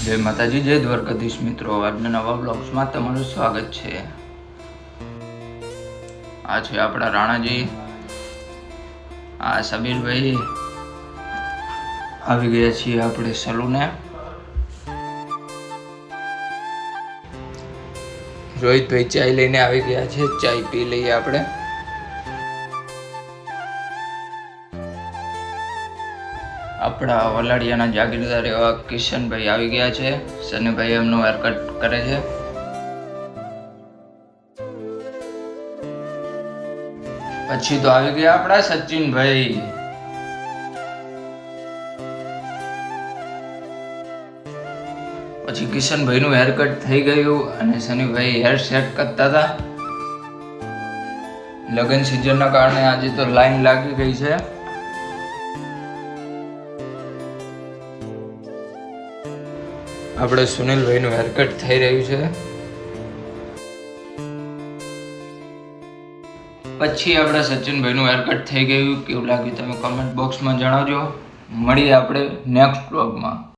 જય માતાજી, જય દ્વારકાધીશ મિત્રો. આજના નવા બ્લોગ્સમાં તમારું સ્વાગત છે. આ છે આપણા રાણાજી, આ સબીરભાઈ આવી ગયા છીએ આપણે સલૂને. રોહિતભાઈ ચાય લઈને આવી ગયા છે, ચાય પી લઈએ આપણે. આપણા વલાડિયાના જાગીરદાર એવા કિશનભાઈ આવી ગયા છે. સનીભાઈ એમનું હેરકટ કરે છે. પછી તો આવી ગયા આપણા સચિનભાઈ. પછી કિશનભાઈ નું હેરકટ થઈ ગયું અને સનીભાઈ હેર સેટ કરતા હતા. લગ્ન સિઝન ના કારણે આજે તો લાઈન લાગી ગઈ છે. આપણે સુનિલભાઈ નું હેરકટ થઈ રહ્યું છે. પછી આપણા સચિનભાઈ નું હેરકટ થઈ ગયું. કેવું લાગ્યું તમે કમેન્ટ બોક્સમાં જણાવજો. મળીએ આપણે નેક્સ્ટ બ્લોગમાં.